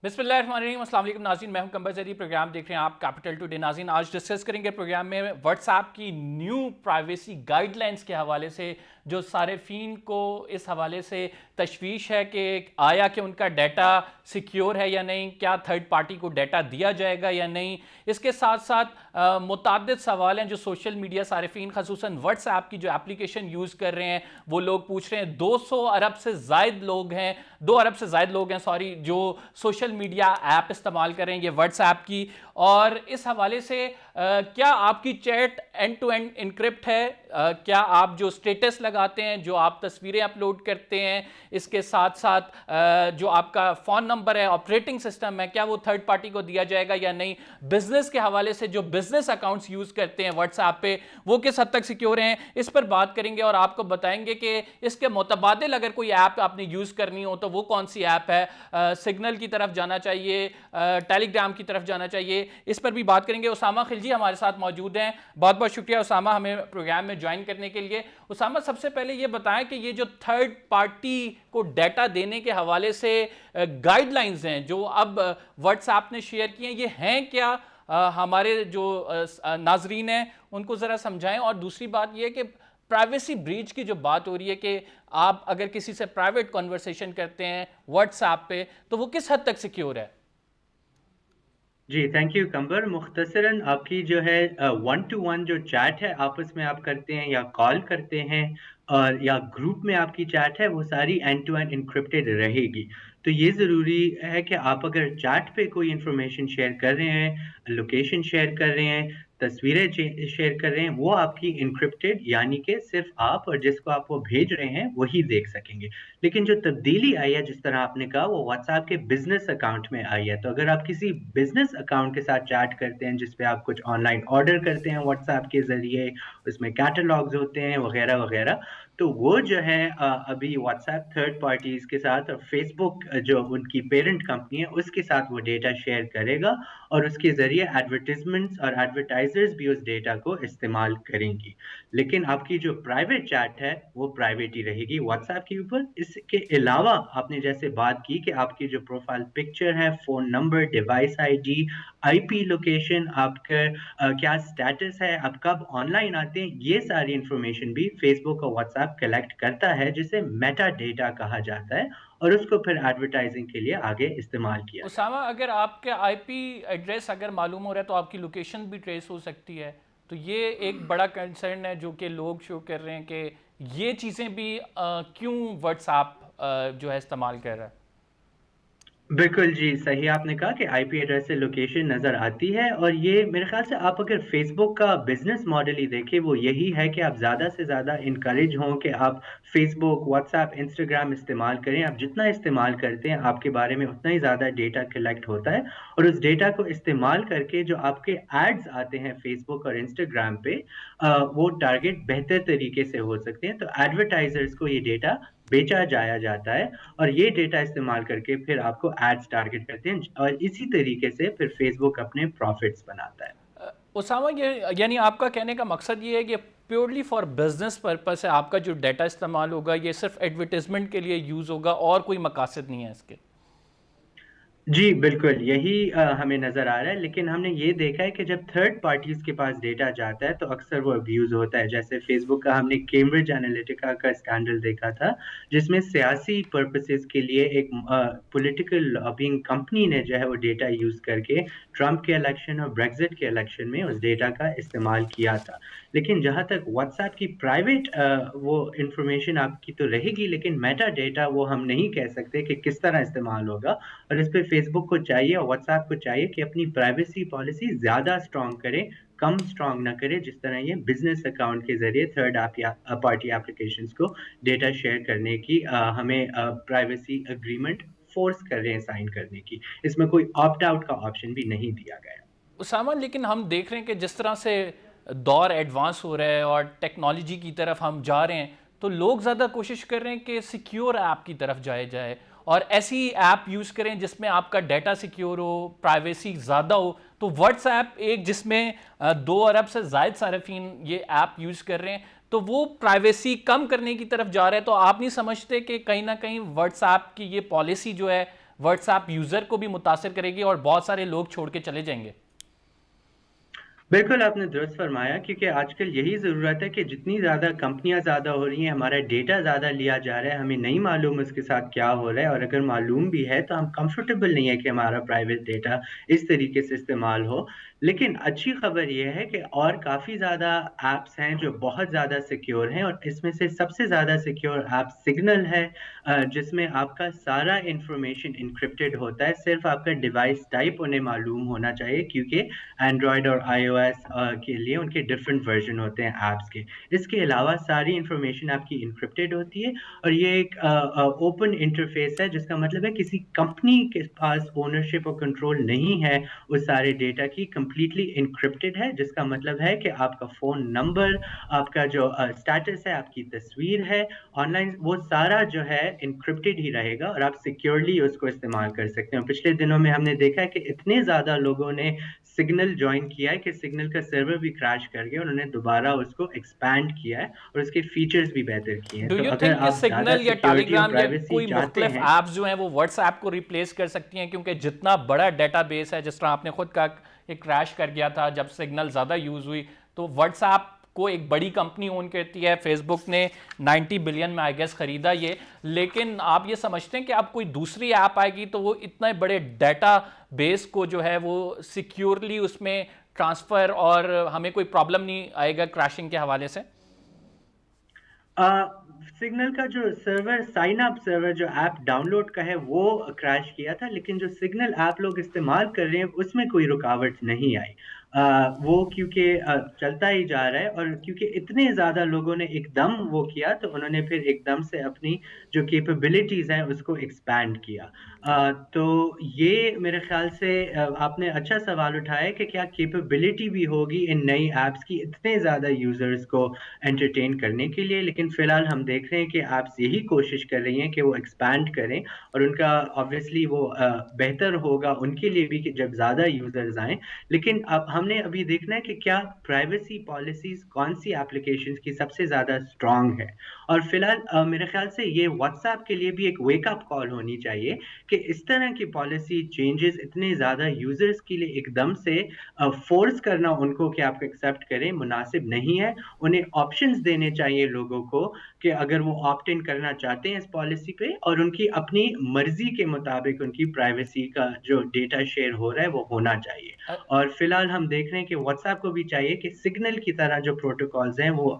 بسم اللہ الرحمن الرحیم، السلام علیکم ناظرین، میں ہوں کمبر زری، پروگرام دیکھ رہے ہیں آپ کیپٹل ٹوڈے۔ ناظرین آج ڈسکس کریں گے پروگرام میں واٹس ایپ کی نیو پرائیویسی گائیڈ لائنز کے حوالے سے، جو صارفین کو اس حوالے سے تشویش ہے کہ آیا کہ ان کا ڈیٹا سیکیور ہے یا نہیں، کیا تھرڈ پارٹی کو ڈیٹا دیا جائے گا یا نہیں۔ اس کے ساتھ ساتھ متعدد سوال ہیں جو سوشل میڈیا صارفین خصوصاً واٹس ایپ کی جو اپلیکیشن یوز کر رہے ہیں وہ لوگ پوچھ رہے ہیں۔ 200 ارب سے زائد لوگ ہیں، 2 ارب سے زائد لوگ ہیں جو سوشل میڈیا ایپ استعمال کریں یہ واٹس ایپ کی، اور اس حوالے سے کیا آپ کی chat end to end encrypt ہے، کیا آپ جو سٹیٹس لگاتے ہیں، جو آپ تصویریں اپلوڈ کرتے ہیں، اس کے ساتھ ساتھ جو آپ کا فون نمبر ہے، آپریٹنگ سسٹم ہے، کیا وہ تھرڈ پارٹی کو دیا جائے گا یا نہیں۔ بزنس کے حوالے سے جو بزنس اکاؤنٹس یوز کرتے ہیں واٹس ایپ پہ وہ کس حد تک سیکیور ہیں، اس پر بات کریں گے اور آپ کو بتائیں گے کہ اس کے متبادل اگر کوئی ایپ آپ نے یوز کرنی ہو تو وہ کون سی ایپ ہے، سگنل کی طرف جانا چاہیے، ٹیلی گرام کی طرف جانا چاہیے، اس پر بھی بات کریں گے۔ اسامہ خلجی ہمارے ساتھ موجود ہیں، بہت بہت شکریہ اسامہ ہمیں پروگرام میں جوائن کرنے کے لیے۔ اسامہ سب سے پہلے یہ بتائیں کہ یہ جو تھرڈ پارٹی کو ڈیٹا دینے کے حوالے سے گائیڈ لائنز ہیں جو اب واٹس ایپ نے شیئر کی ہیں، یہ ہیں کیا، ہمارے جو ناظرین ہیں ان کو ذرا سمجھائیں۔ اور دوسری بات یہ کہ پرائیویسی بریچ کی جو بات ہو رہی ہے کہ آپ اگر کسی سے پرائیویٹ کنورسیشن کرتے ہیں واٹس ایپ پہ تو وہ کس حد تک سیکیور ہے؟ جی تھینک یو کمبر۔ مختصراً آپ کی جو ہے 1 to 1 جو چیٹ ہے آپس میں آپ کرتے ہیں یا کال کرتے ہیں اور یا گروپ میں آپ کی چیٹ ہے وہ ساری اینڈ ٹو اینڈ انکرپٹیڈ رہے گی۔ تو یہ ضروری ہے کہ آپ اگر چیٹ پہ کوئی انفارمیشن شیئر کر رہے ہیں، لوکیشن شیئر کر رہے ہیں، تصویریں شیئر کر رہے ہیں، وہ آپ کی انکرپٹیڈ یعنی کہ صرف آپ اور جس کو آپ وہ بھیج رہے ہیں وہی دیکھ سکیں گے۔ لیکن جو تبدیلی آئی ہے جس طرح آپ نے کہا وہ واٹس ایپ کے بزنس اکاؤنٹ میں آئی ہے۔ تو اگر آپ کسی بزنس اکاؤنٹ کے ساتھ چیٹ کرتے ہیں جس پہ آپ کچھ آن لائن آرڈر کرتے ہیں واٹس ایپ کے ذریعے، اس میں کیٹلاگز ہوتے ہیں وغیرہ وغیرہ، تو وہ جو ہے ابھی واٹس ایپ تھرڈ پارٹیز کے ساتھ اور فیس بک جو ان کی پیرنٹ کمپنی ہے اس کے ساتھ وہ ڈیٹا شیئر کرے گا اور اس کے ذریعے ایڈورٹیزمنٹس اور ایڈورٹائزرز بھی اس ڈیٹا کو استعمال کریں گی۔ لیکن آپ کی جو پرائیویٹ چیٹ ہے وہ پرائیویٹ ہی رہے گی واٹس ایپ کے اوپر۔ اس کے علاوہ آپ نے جیسے بات کی کہ آپ کی جو پروفائل پکچر ہے، phone number, device I D, I P location, آپ کا کیا سٹیٹس ہے، آپ کب آن لائن آتے ہیں، یہ ساری انفارمیشن بھی فیس بک اور واٹس ایپ کلیکٹ کرتا ہے جسے میٹا ڈیٹا کہا جاتا ہے، اور اس کو پھر ایڈورٹائزنگ کے لیے آگے استعمال کیا اسامہ جاتا ہے۔ اگر آپ کے آئی پی ایڈریس اگر معلوم ہو رہا ہے تو آپ کی لوکیشن بھی ٹریس ہو سکتی ہے، تو یہ ایک بڑا کنسرن ہے جو کہ لوگ شو کر رہے ہیں کہ یہ چیزیں بھی کیوں واٹس ایپ جو ہے استعمال کر رہا ہے۔ بالکل جی صحیح آپ نے کہا کہ آئی پی ایڈریس سے لوکیشن نظر آتی ہے، اور یہ میرے خیال سے آپ اگر فیس بک کا بزنس ماڈل ہی دیکھیں وہ یہی ہے کہ آپ زیادہ سے زیادہ انکریج ہوں کہ آپ فیس بک، واٹس ایپ، انسٹاگرام استعمال کریں۔ آپ جتنا استعمال کرتے ہیں آپ کے بارے میں اتنا ہی زیادہ ڈیٹا کلیکٹ ہوتا ہے، اور اس ڈیٹا کو استعمال کر کے جو آپ کے ایڈز آتے ہیں فیس بک اور انسٹاگرام پہ وہ ٹارگٹ بہتر طریقے سے ہو سکتے ہیں۔ تو ایڈورٹائزرز کو یہ ڈیٹا بیچا جایا جاتا ہے اور یہ ڈیٹا استعمال کر کے پھر آپ کو ایڈز ٹارگٹ کرتے ہیں، اور اسی طریقے سے پھر فیس بک اپنے پروفٹس بناتا ہے۔ اسامہ یہ یعنی آپ کا کہنے کا مقصد یہ ہے کہ پیورلی فار بزنس پرپس ہے، آپ کا جو ڈیٹا استعمال ہوگا یہ صرف ایڈورٹیزمنٹ کے لیے یوز ہوگا اور کوئی مقاصد نہیں ہے اس کے؟ جی بالکل یہی ہمیں نظر آ رہا ہے، لیکن ہم نے یہ دیکھا ہے کہ جب تھرڈ پارٹیز کے پاس ڈیٹا جاتا ہے تو اکثر وہ ابیوز ہوتا ہے۔ جیسے فیس بک کا ہم نے کیمبرج انالیٹیکا کا اسکینڈل دیکھا تھا جس میں سیاسی پرپسز کے لیے ایک پولیٹیکل لابنگ کمپنی نے جو ہے وہ ڈیٹا یوز کر کے ٹرمپ کے الیکشن اور بریگزٹ کے الیکشن میں اس ڈیٹا کا استعمال کیا تھا۔ لیکن جہاں تک واٹس ایپ کی پرائیویٹ وہ انفارمیشن آپ کی تو رہے گی، لیکن میٹا ڈیٹا وہ ہم نہیں کہہ سکتے کہ کس طرح استعمال ہوگا، اور اس پہ فیس بک کو چاہیے اور واٹس ایپ کو چاہیے کہ اپنی پرائیویسی پالیسی زیادہ اسٹرانگ کرے، کم اسٹرانگ نہ کرے، جس طرح یہ بزنس اکاؤنٹ کے ذریعے تھرڈ پارٹی اپلیکیشنز کو ڈیٹا شیئر کرنے کی ہمیں پرائیویسی اگریمنٹ فورس کر رہے ہیں سائن کرنے کی۔ اس میں کوئی آپٹ آؤٹ کا آپشن بھی نہیں دیا گیا۔ اسامہ لیکن ہم دیکھ رہے ہیں کہ جس طرح سے دور ایڈوانس ہو رہا ہے اور ٹیکنالوجی کی طرف ہم جا رہے ہیں تو لوگ زیادہ کوشش کر رہے ہیں کہ سیکیور ایپ کی طرف جائے اور ایسی ایپ یوز کریں جس میں آپ کا ڈیٹا سیکیور ہو، پرائیویسی زیادہ ہو۔ تو واٹس ایپ ایک جس میں 2 ارب سے زائد صارفین یہ ایپ یوز کر رہے ہیں تو وہ پرائیویسی کم کرنے کی طرف جا رہا ہے، تو آپ نہیں سمجھتے کہ کہیں نہ کہیں واٹس ایپ کی یہ پالیسی جو ہے واٹس ایپ یوزر کو بھی متاثر کرے گی اور بہت سارے لوگ چھوڑ کے چلے جائیں گے؟ بالکل آپ نے درست فرمایا، کیونکہ آج کل یہی ضرورت ہے کہ جتنی زیادہ کمپنیاں زیادہ ہو رہی ہیں، ہمارا ڈیٹا زیادہ لیا جا رہا ہے، ہمیں نہیں معلوم اس کے ساتھ کیا ہو رہا ہے، اور اگر معلوم بھی ہے تو ہم کمفرٹیبل نہیں ہے کہ ہمارا پرائیویٹ ڈیٹا اس طریقے سے استعمال ہو۔ لیکن اچھی خبر یہ ہے کہ اور کافی زیادہ ایپس ہیں جو بہت زیادہ سیکیور ہیں، اور اس میں سے سب سے زیادہ سیکیور ایپ سگنل ہے، جس میں آپ کا سارا انفارمیشن انکرپٹڈ ہوتا ہے، صرف آپ کا ڈیوائس ٹائپ انہیں معلوم ہونا چاہیے، کیونکہ اینڈرائڈ اور آئی او ایس کے لیے ان کے ڈفرینٹ ورژن ہوتے ہیں ایپس کے۔ اس کے علاوہ ساری انفارمیشن آپ کی انکرپٹڈ ہوتی ہے، اور یہ ایک اوپن انٹرفیس ہے، جس کا مطلب ہے کسی کمپنی کے پاس اونرشپ اور کنٹرول نہیں ہے اس سارے ڈیٹا کی، کمپلیٹلی انکرپٹڈ ہے، جس کا مطلب ہے کہ آپ کا فون نمبر، آپ کا جو اسٹیٹس ہے، آپ کی تصویر ہے آن لائن، وہ سارا جو ہے انکرپٹڈ ہی رہے گا، اور آپ سیکیورلی اس کو استعمال کر سکتے ہیں۔ پچھلے دنوں میں ہم نے دیکھا ہے کہ اتنے زیادہ لوگوں نے سگنل جوائن کیا ہے کہ سگنل کا سرور بھی کریش کر گیا، انہوں نے دوبارہ اس کو ایکسپینڈ کیا ہے اور اس کے فیچرز بھی بہتر کیے ہیں۔ ڈو تو یو اگر تھنک کہ آپ زیادہ سگنل یا ٹیلی سیکیورٹی اور گرام یا پرائیویسی کوئی چاہتے مختلف ہیں، ایپس جو ہیں وہ واٹس ایپ کو ریپلیس کر سکتی ہیں؟ کیونکہ جتنا بڑا ڈیٹا بیس ہے، جس طرح آپ نے خود کہا یہ کریش کر گیا تھا جب سگنل زیادہ یوز ہوئی، تو واٹس ایپ کو ایک بڑی کمپنی اون کرتی ہے، فیس بک نے 90 بلین میں آئی گیس خریدا یہ، لیکن آپ یہ سمجھتے ہیں کہ اب کوئی دوسری ایپ آئے گی تو وہ اتنے بڑے ڈیٹا بیس کو جو ہے وہ سیکیورلی اس میں ٹرانسفر، اور ہمیں کوئی پرابلم نہیں آئے گا کریشنگ کے حوالے سے؟ سگنل کا جو سرور، سائن اپ سرور جو ایپ ڈاؤن لوڈ کا ہے وہ کریش کیا تھا، لیکن جو سگنل ایپ لوگ استعمال کر رہے ہیں اس میں کوئی رکاوٹ نہیں آئی۔ وہ کیونکہ چلتا ہی جا رہا ہے، اور کیونکہ اتنے زیادہ لوگوں نے ایک دم وہ کیا، تو انہوں نے پھر ایک دم سے اپنی جو کیپیبلٹیز ہیں اس کو ایکسپینڈ کیا۔ تو یہ میرے خیال سے آپ نے اچھا سوال اٹھایا کہ کیا کیپیبلٹی بھی ہوگی ان نئی ایپس کی اتنے زیادہ یوزرز کو انٹرٹین کرنے کے لیے، لیکن فی الحال ہم دیکھ رہے ہیں کہ ایپس یہی کوشش کر رہی ہیں کہ وہ ایکسپینڈ کریں، اور ان کا آبویسلی وہ بہتر ہوگا ان کے لیے بھی کہ جب زیادہ یوزرز آئیں۔ لیکن اب ہم نے ابھی دیکھنا ہے کہ کیا پرائیویسی پالیسیز کون سی ایپلیکیشنز کی سب سے زیادہ اسٹرانگ ہے، اور فی الحال میرے خیال سے یہ واٹس ایپ کے لیے بھی ایک ویک اپ کال ہونی چاہیے کہ اس طرح کی پالیسی چینجز اتنے زیادہ یوزرز کے لیے ایک دم سے فورس کرنا ان کو کہ آپ ایکسیپٹ کریں مناسب نہیں ہے۔ انہیں آپشنز دینے چاہیے لوگوں کو کہ اگر وہ آپٹ ان کرنا چاہتے ہیں اس پالیسی پہ، اور ان کی اپنی مرضی کے مطابق ان کی پرائیویسی کا جو ڈیٹا شیئر ہو رہا ہے وہ ہونا چاہیے۔ اور فی الحال ہم دیکھ رہے ہیں کہ واٹس ایپ کو بھی چاہیے کہ سگنل کی طرح جو پروٹوکالز ہیں وہ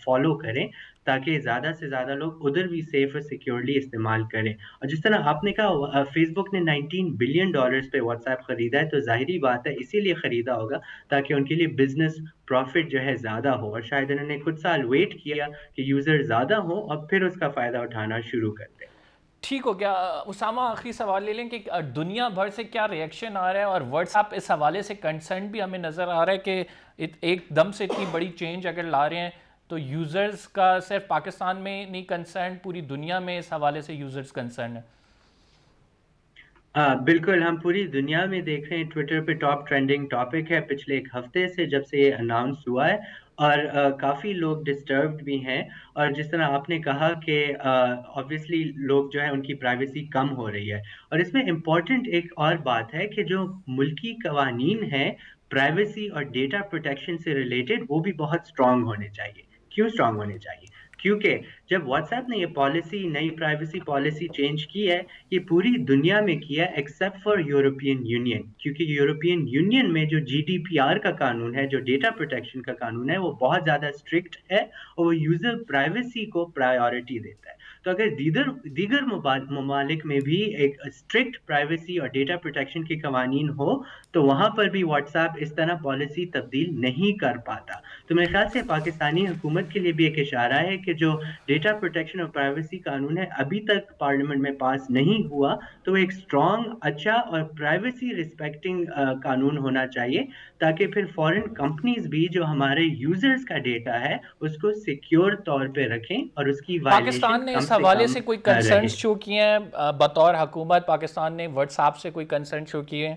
فالو کریں، تاکہ زیادہ سے زیادہ لوگ ادھر بھی سیف اور سیکیورلی استعمال کریں۔ اور جس طرح آپ نے کہا فیس بک نے $19 بلین پہ واٹس ایپ خریدا ہے، تو ظاہری بات ہے اسی لیے خریدا ہوگا تاکہ ان کے لیے بزنس پروفٹ جو ہے زیادہ ہو، اور شاید انہوں نے کچھ سال ویٹ کیا کہ یوزر زیادہ ہوں اور پھر اس کا فائدہ اٹھانا شروع کر دیں۔ ٹھیک ہو گیا اسامہ، آخری سوال لے لیں کہ دنیا بھر سے کیا ریئیکشن آ رہا ہے، اور واٹس ایپ اس حوالے سے کنسرن بھی ہمیں نظر آ رہا ہے کہ ایک دم سے اتنی بڑی چینج اگر لا رہے ہیں تو یوزرز کا صرف پاکستان میں نہیں کنسرن، پوری دنیا میں اس حوالے سے یوزرز کنسرن ہے؟ بالکل، ہم پوری دنیا میں دیکھ رہے ہیں ٹویٹر پہ ٹاپ ٹرینڈنگ ٹاپک ہے پچھلے ایک ہفتے سے جب سے یہ اناؤنس ہوا ہے، اور کافی لوگ ڈسٹربڈ بھی ہیں، اور جس طرح آپ نے کہا کہ obviously لوگ جو ہے ان کی پرائیویسی کم ہو رہی ہے، اور اس میں امپورٹنٹ ایک اور بات ہے کہ جو ملکی قوانین ہیں پرائیویسی اور ڈیٹا پروٹیکشن سے ریلیٹڈ، وہ بھی بہت اسٹرانگ ہونے چاہیے۔ کیوں اسٹرانگ ہونے چاہیے؟ کیونکہ جب واٹس ایپ نے یہ پالیسی، نئی پرائیویسی پالیسی چینج کی ہے، یہ پوری دنیا میں کیا ایکسیپٹ فار یورپین یونین، کیونکہ یورپین یونین میں جو جی ڈی پی آر کا قانون ہے، جو ڈیٹا پروٹیکشن کا قانون ہے، وہ بہت زیادہ اسٹرکٹ ہے، اور وہ یوزر پرائیویسی کو پرائیورٹی دیتا ہے۔ تو اگر دیگر ممالک میں بھی ایک اسٹرکٹ پرائیویسی اور ڈیٹا پروٹیکشن کے قوانین ہو، تو وہاں پر بھی واٹس ایپ اس طرح پالیسی تبدیل نہیں کر پاتا۔ تو میرے خیال سے پاکستانی حکومت کے لیے بھی ایک اشارہ ہے کہ جو ڈیٹا پروٹیکشن اور پرائیویسی قانون ہے ابھی تک پارلیمنٹ میں پاس نہیں ہوا، تو وہ ایک اسٹرانگ، اچھا اور پرائیویسی ریسپیکٹنگ قانون ہونا چاہیے، تاکہ پھر فورن کمپنیز بھی جو ہمارے یوزرز کا ڈیٹا ہے اس کو سیکیور طور پہ رکھیں اور اس کی پاکستان وائلیشن نے کم اس سے حوالے کم سے کوئی رہے۔ کنسرنز شو کیے ہیں بطور حکومت؟ پاکستان نے واٹس ایپ سے کوئی کنسرن شو کیے ہیں؟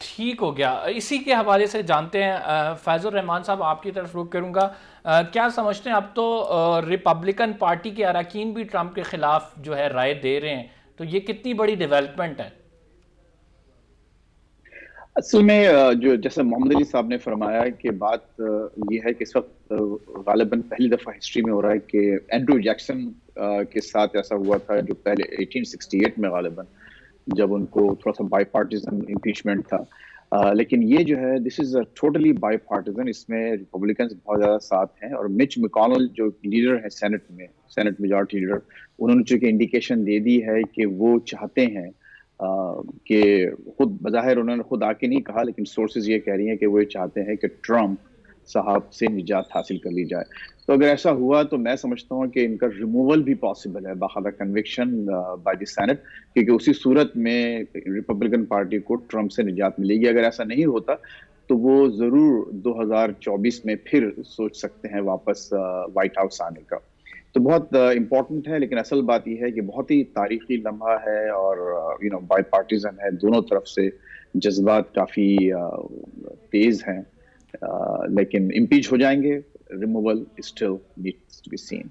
ٹھیک ہو گیا. اسی کے حوالے سے جانتے ہیں فیض الرحمان صاحب، آپ کی طرف رخ کروں گا. کیا سمجھتے ہیں، اب تو ریپبلکن پارٹی کے اراکین بھی ٹرمپ کے خلاف جو ہے رائے دے رہے ہیں، تو یہ کتنی بڑی ڈیولپمنٹ ہے؟ اصل میں جو جیسا محمد علی صاحب نے فرمایا کہ بات یہ ہے کہ اس وقت غالباً پہلی دفعہ ہسٹری میں ہو رہا ہے کہ اینڈریو جیکسن کے ساتھ ایسا ہوا تھا جو پہلے 1868 میں غالباً جب ان کو تھوڑا سا بائی پارٹیزن امپیچمنٹ تھا، لیکن یہ جو ہے دس از اے ٹوٹلی بائی پارٹیزن، اس میں ریپبلکنز بہت زیادہ ساتھ ہیں. اور مچ مکونل جو لیڈر ہے سینٹ میجارٹی لیڈر، انہوں نے چونکہ انڈیکیشن دے دی ہے کہ وہ چاہتے ہیں کہ خود بظاہر انہوں نے خود آ کے نہیں کہا، لیکن سورسز یہ کہہ رہی ہیں کہ وہ یہ چاہتے ہیں کہ ٹرمپ صاحب سے نجات حاصل کر لی جائے. تو اگر ایسا ہوا تو میں سمجھتا ہوں کہ ان کا ریموول بھی پاسبل ہے باقاعدہ کنوکشن بائی دی سینٹ، کیونکہ اسی صورت میں ریپبلکن پارٹی کو ٹرمپ سے نجات ملے گی. اگر ایسا نہیں ہوتا تو وہ ضرور 2024 میں پھر سوچ سکتے ہیں واپس وائٹ ہاؤس آنے کا. تو بہت امپورٹنٹ ہے، لیکن اصل بات یہ ہے کہ بہت ہی تاریخی لمحہ ہے اور بائی پارٹیزن ہے، دونوں طرف سے جذبات کافی تیز ہیں، لیکن امپیچ ہو جائیں گے، removal still needs to be seen.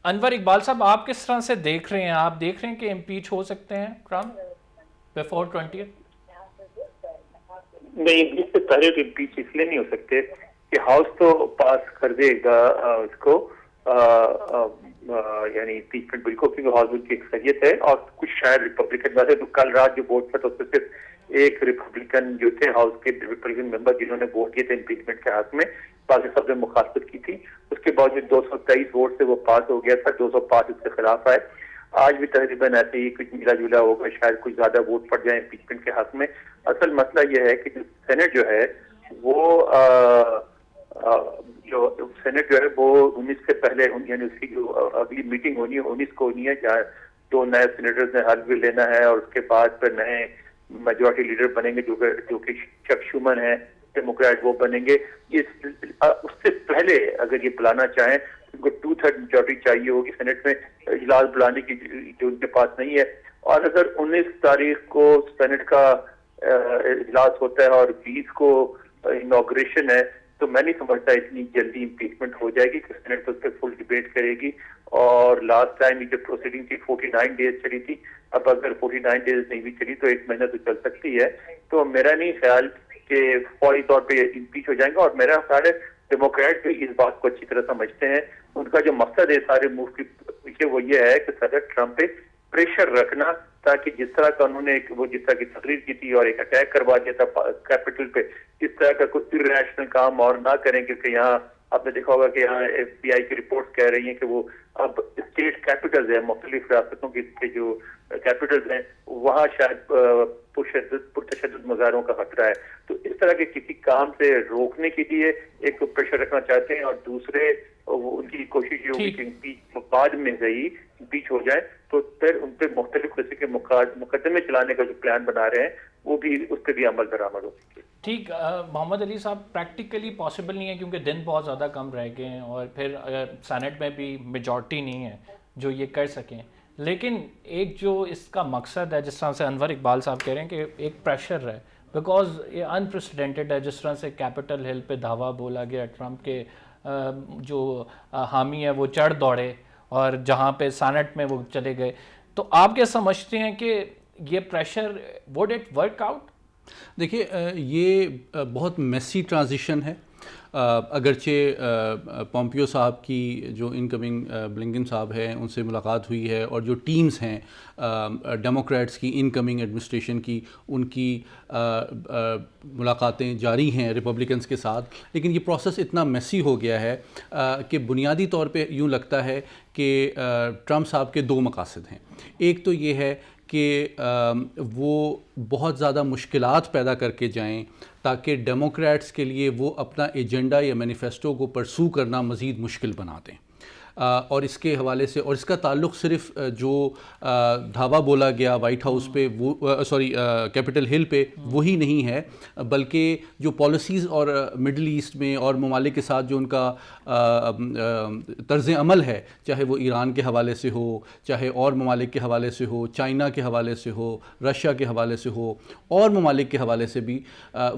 Anwar Iqbal صاحب، آپ کس طرح سے دیکھ رہے ہیں؟ آپ دیکھ رہے ہیں کہ امپیچ ہو سکتے ہیں ٹرمپ بیفور 20؟ نہیں، امپیچ سے پہلے تو امپیچ اس لیے نہیں ہو سکتے کہ ہاؤس تو پاس کر دے گا اس کو، یعنی امپیچمنٹ بل کو، کیونکہ ہاؤس بل کی اکثریت ہے، اور کچھ شاید ریپبلکن ویسے تو کل رات جو ووٹ تھا تو اس میں صرف ایک ریپبلکن جو تھے ہاؤس کے ریپبلکن ممبر جنہوں نے ووٹ کیے تھے امپیچمنٹ کے حق میں، باقی سب نے مخالفت کی تھی. اس کے باوجود 223 ووٹ سے وہ پاس ہو گیا تھا، 205 اس کے خلاف آئے. آج بھی تقریباً ایسے ہی کچھ ملا جلا ہوگا، شاید کچھ زیادہ ووٹ پڑ جائیں امپیچمنٹ کے حق میں. اصل مسئلہ یہ ہے کہ جو سینٹ جو ہے جو سینٹ جو ہے وہ 19 سے پہلے، یعنی اس کی جو اگلی میٹنگ ہونی ہے 19 کو ہونی ہے، جہاں 2 نئے سینیٹرز نے حل بھی لینا ہے، اور اس کے بعد پھر نئے میجورٹی لیڈر بنیں گے جو کہ چک شومن ہے ڈیموکریٹ، وہ بنیں گے. اس سے پہلے اگر یہ بلانا چاہیں ان کو 2/3 میجورٹی چاہیے ہوگی سینٹ میں اجلاس بلانے کی، جو ان کے پاس نہیں ہے. اور اگر 19 تاریخ کو سینٹ کا اجلاس ہوتا ہے اور 20 کو انوگریشن ہے، تو میں نہیں سمجھتا اتنی جلدی امپیچمنٹ ہو جائے گی کہ سینٹ تو اس پہ فل ڈیبیٹ کرے گی. اور لاسٹ ٹائم یہ جو پروسیڈنگ تھی 49 ڈیز چلی تھی، اب اگر 49 ڈیز نہیں بھی چلی تو 1 مہینہ تو چل سکتی ہے. تو میرا نہیں خیال کہ فوری طور پہ امپیچ ہو جائیں گا. اور میرا خیال ہے ڈیموکریٹ بھی اس بات کو اچھی طرح سمجھتے ہیں. ان کا جو مقصد ہے سارے موو کے پیچھے وہ یہ ہے کہ صدر ٹرمپ پہ پریشر رکھنا، تاکہ جس طرح کا انہوں نے وہ جس طرح کی تقریر کی تھی اور ایک اٹیک کروا دیا تھا کیپٹل پہ، اس طرح کا کوئی ارریشنل کام اور نہ کریں. کیونکہ یہاں آپ نے دیکھا ہوگا کہ یہاں ایف بی آئی کی رپورٹس کہہ رہی ہیں کہ وہ اب اسٹیٹ کیپٹلز ہیں، مختلف ریاستوں کے جو کیپٹلز ہیں، وہاں شاید پرتشدد مظاہروں کا خطرہ ہے. تو اس طرح کے کسی کام سے روکنے کے لیے ایک تو پریشر رکھنا چاہتے ہیں، اور دوسرے ان کی کوشش یہ ہوگی کہ امپیچ بعد میں گئی امپیچ ہو جائے تو پھر ان پہ مختلف قسم کے مقدمے چلانے کا جو پلان بنا رہے ہیں وہ بھی اس پہ بھی عمل درآمد ہو سکے. ٹھیک. محمد علی صاحب، پریکٹیکلی پاسبل نہیں ہے کیونکہ دن بہت زیادہ کم رہ گئے ہیں، اور پھر سینٹ میں بھی میجورٹی نہیں ہے جو یہ کر سکیں. لیکن ایک جو اس کا مقصد ہے، جس طرح سے انور اقبال صاحب کہہ رہے ہیں کہ ایک پریشر ہے، بیکاز یہ انپریسیڈنٹڈ ہے. جس طرح سے کیپٹل ہل پہ دھاوا بولا گیا، ٹرمپ کے جو حامی ہے وہ چڑھ دوڑے، اور جہاں پہ سینٹ میں وہ چلے گئے. تو آپ کیا سمجھتے ہیں کہ یہ pressure would it work out? دیکھیے، یہ بہت میسی ٹرانزیشن ہے. اگرچہ پومپیو صاحب کی جو انکمنگ بلنکن صاحب ہیں ان سے ملاقات ہوئی ہے، اور جو ٹیمز ہیں ڈیموکریٹس کی انکمنگ ایڈمنسٹریشن کی، ان کی ملاقاتیں جاری ہیں ریپبلکنس کے ساتھ، لیکن یہ پروسیس اتنا میسی ہو گیا ہے کہ بنیادی طور پہ یوں لگتا ہے کہ ٹرمپ صاحب کے 2 مقاصد ہیں. ایک تو یہ ہے کہ وہ بہت زیادہ مشکلات پیدا کر کے جائیں تاکہ ڈیموکریٹس کے لیے وہ اپنا ایجنڈا یا مینیفیسٹو کو پرسو کرنا مزید مشکل بنا دیں. اور اس کے حوالے سے، اور اس کا تعلق صرف جو دھاوا بولا گیا وائٹ ہاؤس پہ، وہ کیپٹل ہل پہ، وہی نہیں ہے، بلکہ جو پالیسیز اور مڈل ایسٹ میں اور ممالک کے ساتھ جو ان کا طرز عمل ہے، چاہے وہ ایران کے حوالے سے ہو، چاہے اور ممالک کے حوالے سے ہو، چائنا کے حوالے سے ہو، رشیا کے حوالے سے ہو، اور ممالک کے حوالے سے بھی،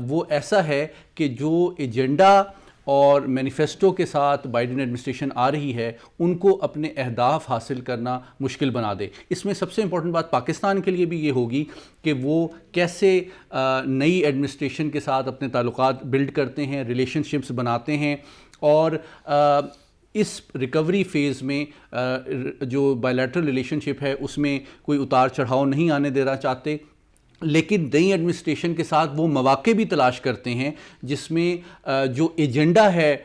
وہ ایسا ہے کہ جو ایجنڈا اور مینیفیسٹو کے ساتھ بائیڈن ایڈمنسٹریشن آ رہی ہے، ان کو اپنے اہداف حاصل کرنا مشکل بنا دے۔ اس میں سب سے امپورٹنٹ بات پاکستان کے لیے بھی یہ ہوگی کہ وہ کیسے نئی ایڈمنسٹریشن کے ساتھ اپنے تعلقات بلڈ کرتے ہیں، ریلیشن شپس بناتے ہیں، اور اس ریکوری فیز میں جو بائیلیٹرل ریلیشن شپ ہے اس میں کوئی اتار چڑھاؤ نہیں آنے دینا چاہتے، لیکن نئی ایڈمنسٹریشن کے ساتھ وہ مواقع بھی تلاش کرتے ہیں جس میں جو ایجنڈا ہے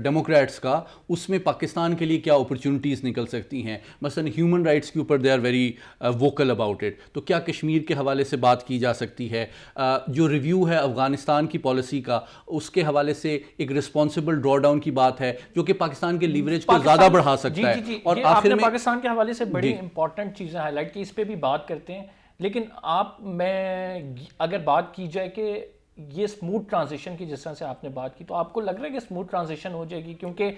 ڈیموکریٹس کا، اس میں پاکستان کے لیے کیا اپرچونٹیز نکل سکتی ہیں۔ مثلا ہیومن رائٹس کے اوپر they are very vocal about it, تو کیا کشمیر کے حوالے سے بات کی جا سکتی ہے؟ جو ریویو ہے افغانستان کی پالیسی کا، اس کے حوالے سے ایک رسپانسبل ڈرا ڈاؤن کی بات ہے جو کہ پاکستان کے لیوریج کو زیادہ بڑھا سکتا ہے۔ اور آخر میں پاکستان کے حوالے سے بڑی امپورٹنٹ چیزیں ہائی لائٹ کی، اس پہ بھی بات کرتے ہیں، لیکن میں اگر بات کی جائے کہ یہ اسموتھ ٹرانزیشن کی، جس طرح سے آپ نے بات کی، تو آپ کو لگ رہا ہے کہ اسموتھ ٹرانزیشن ہو جائے گی؟ کیونکہ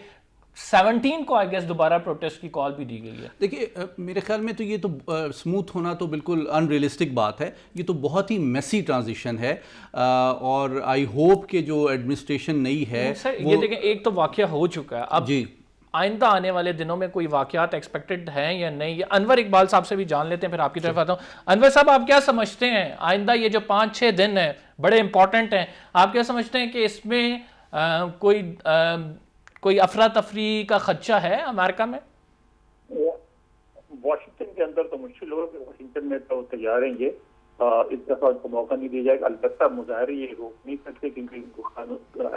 17 کو آئی گیس دوبارہ پروٹیسٹ کی کال بھی دی گئی ہے۔ دیکھیے میرے خیال میں تو یہ تو اسموتھ ہونا تو بالکل ان ریئلسٹک بات ہے، یہ تو بہت ہی میسی ٹرانزیشن ہے، اور آئی ہوپ کہ جو ایڈمنسٹریشن نئی ہے سر یہ دیکھیں ایک تو واقعہ ہو چکا ہے، اب جی آئندہ آنے والے دنوں میں کوئی واقعات ایکسپیکٹڈ ہیں یا نہیں؟ یہ انور اقبال صاحب سے بھی جان لیتے ہیں، پھر آپ کی طرف آتا ہوں۔ انور صاحب آپ کیا سمجھتے ہیں آئندہ یہ جو 5-6 دن ہیں بڑے امپورٹنٹ ہیں، آپ کیا سمجھتے ہیں کہ اس میں کوئی افراتفری کا خدشہ ہے امریکہ میں؟ واشنگٹن کے اندر تو مشکل ہوگا، کہ واشنگٹن میں تو تیار ہیں یہ، اس دفعہ کو موقع نہیں دیا جائے گا۔ البتہ مظاہرے یہ روک نہیں سکتے کیونکہ ان کو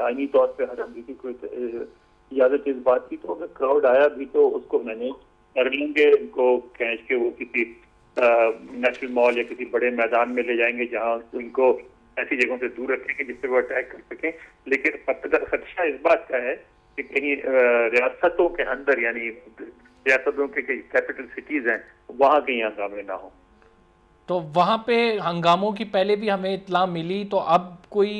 آئینی طور پہ ہر امریکی کو اجازت اس بات کی، تو اگر کراؤڈ آیا بھی تو اس کو مینیج کر لیں گے، ان کو کھینچ کے وہ کسی نیشنل مال یا کسی بڑے میدان میں لے جائیں گے جہاں ان کو ایسی جگہوں سے دور رکھیں گے جس سے وہ اٹیک کر سکیں۔ لیکن خدشہ اس بات کا ہے کہ کہیں ریاستوں کے اندر، یعنی ریاستوں کے کیپٹل سٹیز ہیں، وہاں کہیں ہنگامے نہ ہوں۔ تو وہاں پہ ہنگاموں کی پہلے بھی ہمیں اطلاع ملی، تو اب کوئی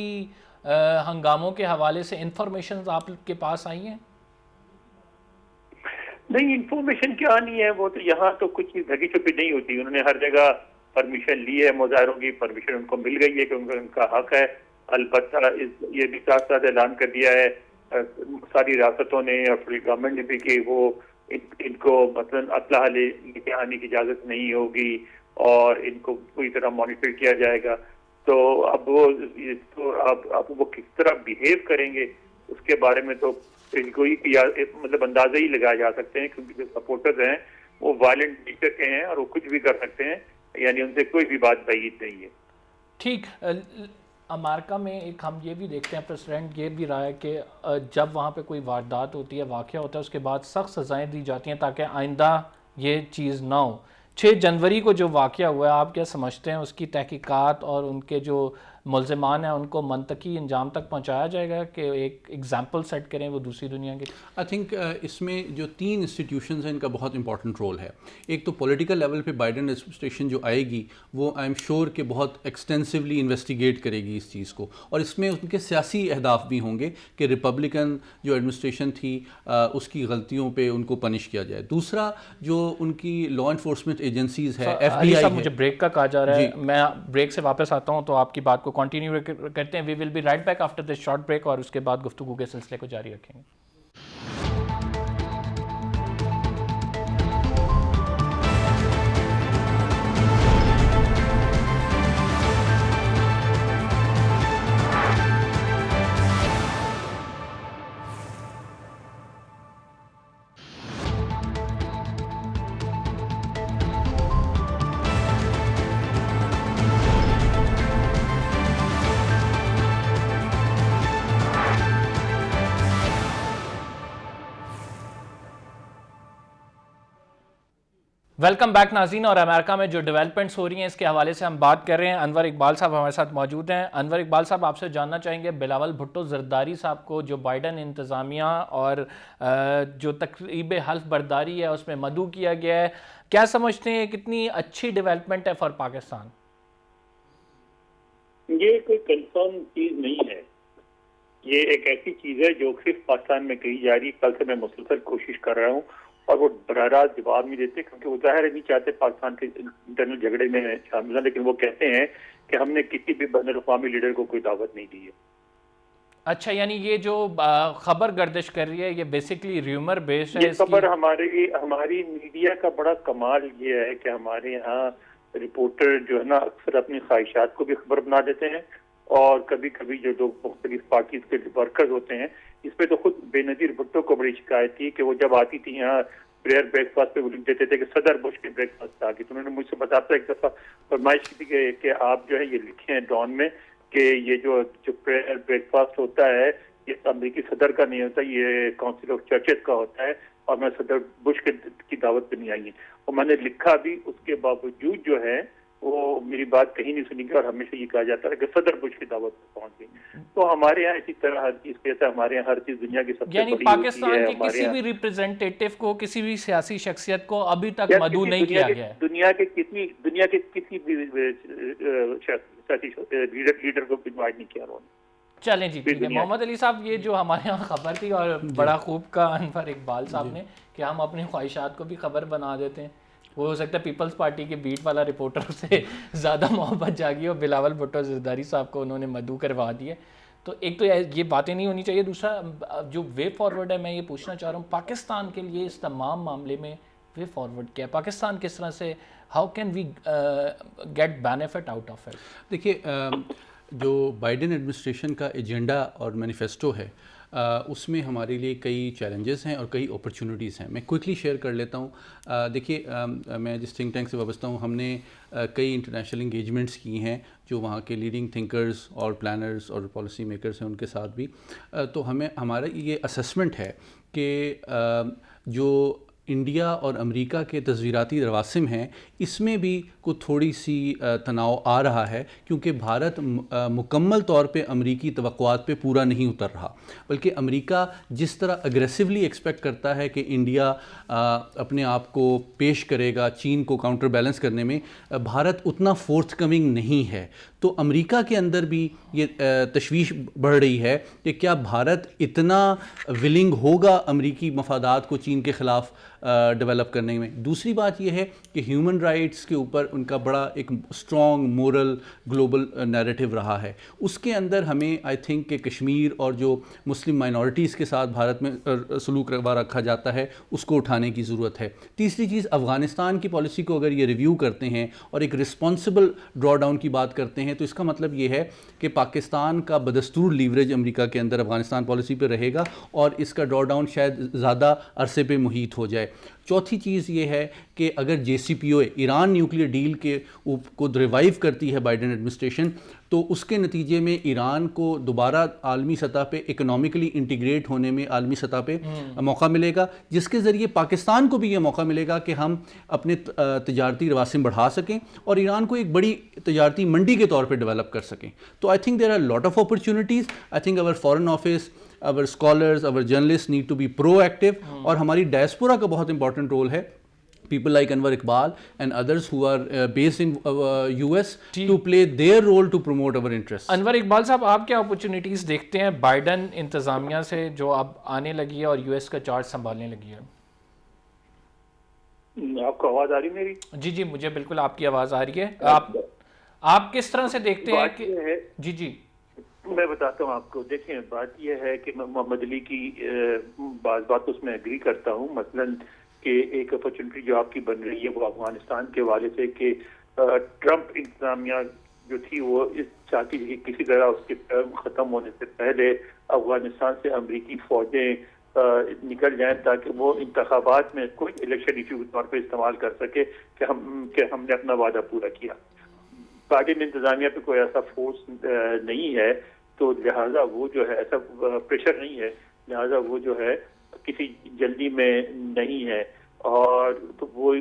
ہنگاموں کے حوالے سے انفارمیشنز آپ کے پاس آئی ہیں؟ نہیں، انفارمیشن کیا آنی ہے، وہ تو یہاں تو کچھ دھگی چھپی نہیں ہوتی، انہوں نے ہر جگہ پرمیشن لی ہے، مظاہروں کی پرمیشن ان کو مل گئی ہے کہ ان کا حق ہے۔ البتہ یہ بھی ساتھ ساتھ اعلان کر دیا ہے ساری ریاستوں نے اور پوری گورنمنٹ نے بھی کہ وہ ان کو مثلا اسلحہ لے کے آنے کی اجازت نہیں ہوگی اور ان کو پوری طرح مانیٹر کیا جائے گا۔ تو اب وہ کس طرح بیہیو کریں گے اس کے بارے میں تو کوئی مطلب اندازہ ہی لگائے جا سکتے ہیں، کیونکہ جو سپورٹرز ہیں وہ وائلنٹ نیچر کے ہیں اور وہ کچھ بھی کر سکتے ہیں، یعنی ان سے کوئی بھی بات بعید نہیں ہے۔ ٹھیک، امریکہ میں ایک ہم یہ بھی دیکھتے ہیں، پریزیڈنٹ یہ بھی رہا ہے کہ جب وہاں پہ کوئی واردات ہوتی ہے، واقعہ ہوتا ہے، اس کے بعد سخت سزائیں دی جاتی ہیں تاکہ آئندہ یہ چیز نہ ہو۔ 6 جنوری کو جو واقعہ ہوا ہے، آپ کیا سمجھتے ہیں اس کی تحقیقات اور ان کے جو ملزمان ہیں ان کو منطقی انجام تک پہنچایا جائے گا کہ ایک ایگزامپل سیٹ کریں وہ دوسری دنیا کے؟ آئی تھنک اس میں جو 3 انسٹیٹیوشنز ہیں ان کا بہت امپورٹنٹ رول ہے۔ ایک تو پولیٹیکل لیول پہ بائیڈن ایڈمنسٹریشن جو آئے گی وہ آئی ایم شیور کہ بہت ایکسٹینسولی انویسٹیگیٹ کرے گی اس چیز کو، اور اس میں ان کے سیاسی اہداف بھی ہوں گے کہ ریپبلکن جو ایڈمنسٹریشن تھی اس کی غلطیوں پہ ان کو پنش کیا جائے۔ دوسرا جو ان کی لا انفورسمنٹ ایجنسیز ہے، ایف بی آئی، مجھے بریک کا کہا جا رہا ہے، میں بریک سے واپس آتا ہوں تو آپ کی بات کو کنٹینیو کرتے ہیں۔ We will be right back after this short break, اور اس کے بعد گفتگو کے سلسلے کو جاری رکھیں گے۔ ویلکم بیک ناظرین، اور امریکہ میں جو ڈیولپمنٹس ہو رہی ہیں اس کے حوالے سے ہم بات کر رہے ہیں. انور اقبال صاحب ہمارے ساتھ موجود ہیں. انور اقبال صاحب، آپ سے جاننا چاہیں گے بلاول بھٹو زرداری صاحب کو جو بائیڈن انتظامیہ اور جو تقریب حلف برداری ہے اس میں مدعو کیا گیا ہے، کیا سمجھتے ہیں کتنی اچھی ڈیولپمنٹ ہے فار پاکستان؟ یہ کوئی کنفرم چیز نہیں ہے، یہ ایک ایسی چیز ہے جو صرف پاکستان میں کہی جا رہی. کل سے میں مسلسل کوشش کر رہا ہوں اور وہ براہ راست جواب نہیں دیتے، کیونکہ وہ ظاہر نہیں چاہتے پاکستان کے انٹرنل جھگڑے میں شامل ہیں، لیکن وہ کہتے ہیں کہ ہم نے کسی بھی بین الاقوامی لیڈر کو کوئی دعوت نہیں دی ہے. اچھا، یعنی یہ جو خبر گردش کر رہی ہے یہ بیسیکلی ریومر بیسڈ ہے. یہ خبر ہماری میڈیا کا بڑا کمال یہ ہے کہ ہمارے یہاں رپورٹر جو ہے نا اکثر اپنی خواہشات کو بھی خبر بنا دیتے ہیں، اور کبھی کبھی جو لوگ مختلف پارٹیز کے ورکرز ہوتے ہیں، اس پہ تو خود بے نظیر بھٹو کو بڑی شکایت تھی کہ وہ جب آتی تھی یہاں پریئر بریک فاسٹ پہ وہ لکھ دیتے تھے کہ صدر بش کے بریک فاسٹ آ گئی. تو انہوں نے مجھ سے بتاتا ایک دفعہ فرمائش کی تھی کہ آپ جو ہے یہ لکھیں ڈان میں کہ یہ جو پریئر بریک فاسٹ ہوتا ہے یہ امریکی صدر کا نہیں ہوتا، یہ کاؤنسل آف چرچز کا ہوتا ہے، اور میں صدر بش کی دعوت پہ نہیں آئی ہیں. اور میں نے لکھا بھی، اس کے باوجود جو ہے وہ میری بات کہیں نہیں سنی گئی، اور ہمیشہ یہ کہا جاتا ہے کہ صدر بش کی دعوت پہ پہنچ گئی. تو ہمارے یہاں اسی طرح ہر چیز کہتا ہے، ہمارے یہاں ہر چیز دنیا کی سب سے یعنی بڑی ہوتی ہے. پاکستان کے کسی بھی ریپریزنٹیٹیو کو، کسی بھی سیاسی شخصیت کو ابھی تک مدعو نہیں کیا گیا ہے. دنیا کے کسی بھی سیاسی لیڈر کو انوائٹ نہیں کیا انہوں نے. چلیں جی ٹھیک ہے. محمد علی صاحب، یہ جو ہمارے یہاں خبر تھی اور بڑا خوب کا انور اقبال صاحب نے کہ ہم اپنی خواہشات کو بھی خبر بنا دیتے ہیں. وہ ہو سکتا ہے پیپلز پارٹی کے بیٹ والا رپورٹر سے زیادہ محبت جاگی اور بلاول بھٹو زرداری صاحب کو انہوں نے مدعو کروا دیے. تو ایک تو یہ باتیں نہیں ہونی چاہیے. دوسرا جو وے فارورڈ ہے، میں یہ پوچھنا چاہ رہا ہوں پاکستان کے لیے اس تمام معاملے میں وے فارورڈ کیا ہے؟ پاکستان کس طرح سے how can we get benefit out of it? دیکھیے، جو بائیڈن ایڈمنسٹریشن کا ایجنڈا اور مینیفیسٹو ہے اس میں ہمارے لیے کئی چیلنجز ہیں اور کئی اپرچونیٹیز ہیں. میں کوئکلی شیئر کر لیتا ہوں. دیکھیے، میں جس تھنک ٹینک سے وابستہ ہوں، ہم نے کئی انٹرنیشنل انگیجمنٹس کی ہیں جو وہاں کے لیڈنگ تھنکرز اور پلانرز اور پالیسی میکرز ہیں ان کے ساتھ بھی. تو ہمارا یہ اسسمنٹ ہے کہ جو انڈیا اور امریکہ کے تصویراتی رواسم ہیں اس میں بھی کوئی تھوڑی سی تناؤ آ رہا ہے، کیونکہ بھارت مکمل طور پہ امریکی توقعات پہ پورا نہیں اتر رہا، بلکہ امریکہ جس طرح اگریسولی ایکسپیکٹ کرتا ہے کہ انڈیا اپنے آپ کو پیش کرے گا چین کو کاؤنٹر بیلنس کرنے میں، بھارت اتنا فورتھ کمنگ نہیں ہے. تو امریکہ کے اندر بھی یہ تشویش بڑھ رہی ہے کہ کیا بھارت اتنا ولنگ ہوگا امریکی مفادات کو چین کے خلاف ڈیولپ کرنے میں. دوسری بات یہ ہے کہ ہیومن رائٹس کے اوپر ان کا بڑا ایک اسٹرانگ مورل گلوبل نیریٹو رہا ہے. اس کے اندر ہمیں آئی تھنک کہ کشمیر اور جو مسلم مائنورٹیز کے ساتھ بھارت میں سلوک روا رکھا جاتا ہے اس کو اٹھانے کی ضرورت ہے. تیسری چیز، افغانستان کی پالیسی کو اگر یہ ریویو کرتے ہیں اور ایک رسپانسبل ڈرا ڈاؤن کی بات کرتے ہیں تو اس کا مطلب یہ ہے کہ پاکستان کا بدستور لیوریج امریکہ کے اندر افغانستان پالیسی پہ رہے گا اور اس کا ڈرا ڈاؤن شاید زیادہ عرصے پہ محیط ہو جائے. چوتھی چیز یہ ہے کہ اگر JCPOA ایران نیوکلیر ڈیل کو ریوائیو کرتی ہے بائیڈن ایڈمنسٹریشن، تو اس کے نتیجے میں ایران کو دوبارہ عالمی سطح پہ اکنامکلی انٹیگریٹ ہونے میں عالمی سطح پہ موقع ملے گا، جس کے ذریعے پاکستان کو بھی یہ موقع ملے گا کہ ہم اپنے تجارتی رواسم بڑھا سکیں اور ایران کو ایک بڑی تجارتی منڈی کے طور پہ ڈیولپ کر سکیں. تو I think there are lot of opportunities. I think over foreign office, our scholars, our journalists need to be proactive. اور ہماری ڈائسپورا کا بہت امپورٹنٹ رول ہے. People like Anwar Iqbal and others who are based in US to play their role to promote our interests. انور اقبال صاحب، آپ کیا opportunities دیکھتے ہیں بائیڈن انتظامیہ سے جو اب آنے لگی ہے اور US کا چارج سنبھالنے لگی ہے؟ آپ کو آواز آ رہی میری؟ جی جی، مجھے بالکل آپ کی آواز آ رہی ہے. آپ کس طرح سے دیکھتے ہیں کہ جی جی میں بتاتا ہوں آپ کو. دیکھیں، بات یہ ہے کہ میں محمد علی کی بعض بات اس میں اگری کرتا ہوں. مثلاً کہ ایک اپرچونٹی جو آپ کی بن رہی ہے وہ افغانستان کے حوالے سے کہ ٹرمپ انتظامیہ جو تھی وہ چاہتی تھی کہ کسی طرح اس کے ٹرم ختم ہونے سے پہلے افغانستان سے امریکی فوجیں نکل جائیں تاکہ وہ انتخابات میں کوئی الیکشن ایشو کے طور پہ استعمال کر سکے کہ ہم نے اپنا وعدہ پورا کیا. بائیڈن انتظامیہ پہ کوئی ایسا فورس نہیں ہے، تو لہٰذا وہ جو ہے ایسا پریشر نہیں ہے، لہٰذا وہ جو ہے کسی جلدی میں نہیں ہے. اور تو وہ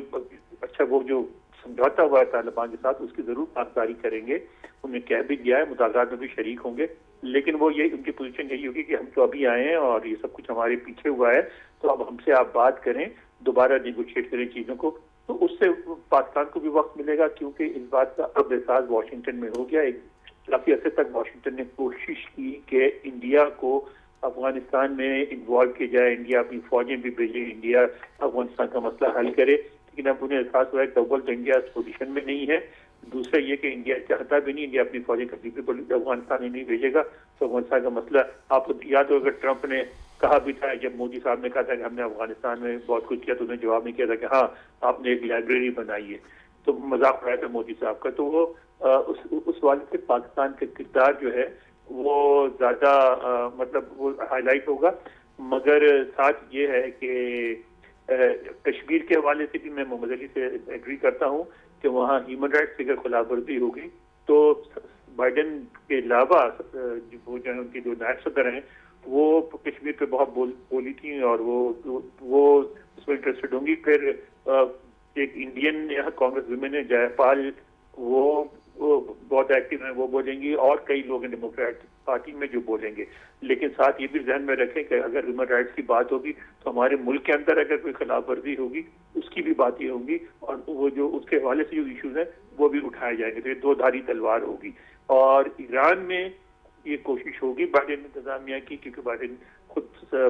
اچھا وہ جو سمجھوتا ہوا ہے طالبان کے ساتھ اس کی ضرور پاسداری کریں گے. انہیں کہہ بھی دیا ہے, مذاکرات میں بھی شریک ہوں گے, لیکن وہ یہ ان کی پوزیشن یہی ہوگی کہ ہم تو ابھی آئے ہیں اور یہ سب کچھ ہمارے پیچھے ہوا ہے, تو اب ہم سے آپ بات کریں, دوبارہ نیگوشیٹ کریں چیزوں کو. تو اس سے پاکستان کو بھی وقت ملے گا, کیونکہ اس بات کا اب احساس واشنگٹن میں ہو گیا. ایک کافی عرصے تک واشنگٹن نے کوشش کی کہ انڈیا کو افغانستان میں انوالو کیا جائے, انڈیا اپنی فوجیں بھی بھیجے, انڈیا افغانستان کا مسئلہ حل کرے, لیکن اب انہیں احساس ہوا ہے کہ اول تو انڈیا اس پوزیشن میں نہیں ہے, دوسرا یہ کہ انڈیا چاہتا بھی نہیں, انڈیا اپنی فوجیں کبھی بھی افغانستان ہی نہیں بھیجے گا. تو افغانستان کا مسئلہ آپ کو یاد ہو, اگر ٹرمپ نے کہا بھی تھا, جب مودی صاحب نے کہا تھا کہ ہم نے افغانستان میں بہت کچھ کیا, تو انہوں نے جواب نہیں کیا تھا کہ ہاں آپ نے ایک لائبریری بنائی ہے, تو مذاق اڑایا تھا مودی صاحب کا. تو وہ اس والے سے پاکستان کا کردار جو ہے وہ زیادہ مطلب وہ ہائی لائٹ ہوگا. مگر ساتھ یہ ہے کہ کشمیر کے حوالے سے بھی میں محمد علی سے ایگری کرتا ہوں کہ وہاں ہیومن رائٹس کی اگر خلاف ورزی ہوگی تو بائیڈن کے علاوہ وہ جو ہے ان کے جو نائب صدر ہیں وہ کشمیر پہ بہت بولی تھیں اور وہ اس میں انٹرسٹڈ ہوں گی. پھر ایک انڈین کانگریس ویمن ہے جے پال, وہ بہت ایکٹیو ہیں, وہ بولیں گی, اور کئی لوگ ہیں ڈیموکریٹ پارٹی میں جو بولیں گے. لیکن ساتھ یہ بھی ذہن میں رکھیں کہ اگر ہیومن رائٹس کی بات ہوگی تو ہمارے ملک کے اندر اگر کوئی خلاف ورزی ہوگی اس کی بھی باتیں ہوں گی, اور وہ جو اس کے حوالے سے جو ایشوز ہیں وہ بھی اٹھائے جائیں گے. تو یہ دو دھاری تلوار ہوگی. اور ایران میں یہ کوشش ہوگی بائیڈن انتظامیہ کی, کیونکہ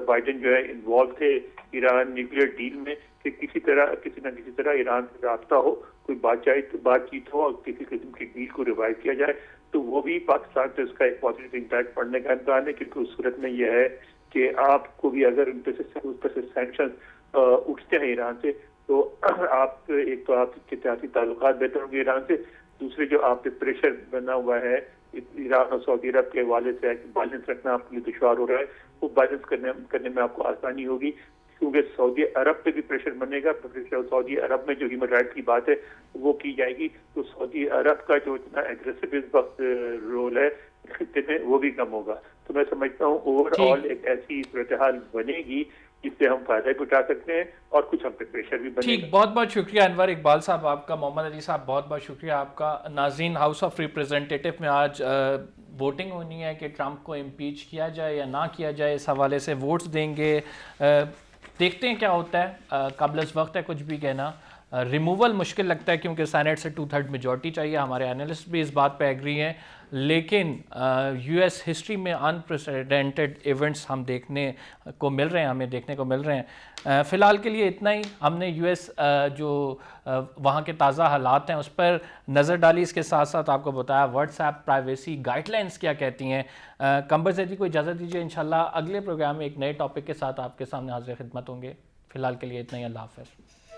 بائیڈن جو ہے انوالو تھے ایران نیوکلیر ڈیل میں, کہ کسی نہ کسی طرح ایران سے رابطہ ہو, کوئی بات چیت ہو اور کسی قسم کی ڈیل کو ریوائو کیا جائے. تو وہ بھی پاکستان سے اس کا ایک پازیٹیو امپیکٹ پڑنے کا امکان ہے, کیونکہ اس صورت میں یہ ہے کہ آپ کو بھی اگر اس پر سے سینکشن اٹھتے ہیں ایران سے, تو آپ ایک تو آپ کے سیاسی تعلقات بہتر ہوں گے ایران سے, دوسرے جو آپ پہ پریشر بنا ہوا ہے ایران اور سعودی عرب کے حوالے سے بیلنس رکھنا آپ کے لیے دشوار ہو رہا ہے, وہ بیلنس کرنے میں آپ کو آسانی ہوگی, کیونکہ سعودی عرب پہ بھی پریشر بنے گا. سعودی عرب میں جو ہیومن رائٹ کی بات ہے وہ کی جائے گی, تو سعودی عرب کا جو اتنا ایگریسو اس وقت رول ہے خطے میں وہ بھی کم ہوگا. تو میں سمجھتا ہوں اوور آل ایک ایسی صورتحال بنے گی جس سے ہم فائدہ بھی اٹھا سکتے ہیں اور کچھ ہم پہ پریشر بھی بنے گا. ٹھیک, بہت بہت شکریہ انور اقبال صاحب آپ کا. محمد علی صاحب بہت بہت شکریہ آپ کا. ناظرین, ہاؤس آف ریپریزنٹیٹو میں آج ووٹنگ ہونی ہے کہ ٹرمپ کو امپیچ کیا جائے یا نہ کیا جائے, اس حوالے سے ووٹس دیں گے. دیکھتے ہیں کیا ہوتا ہے. قبل از وقت ہے کچھ بھی کہنا. ریموول مشکل لگتا ہے کیونکہ سینیٹ سے 2/3 میجورٹی چاہیے, ہمارے اینالسٹ بھی اس بات پہ ایگری ہیں, لیکن یو ایس ہسٹری میں انپریسیڈنٹڈ ایونٹس ہم دیکھنے کو مل رہے ہیں, ہمیں دیکھنے کو مل رہے ہیں. فی الحال کے لیے اتنا ہی. ہم نے یو ایس جو وہاں کے تازہ حالات ہیں اس پر نظر ڈالی, اس کے ساتھ ساتھ آپ کو بتایا what's app privacy guide lines کیا کہتی ہیں. قمبر زیدی کو اجازت دیجیے, انشاءاللہ اگلے پروگرام میں ایک نئے ٹاپک کے ساتھ آپ کے سامنے حاضر خدمت ہوں گے. فی الحال کے لیے اتنا ہی. اللہ حافظ.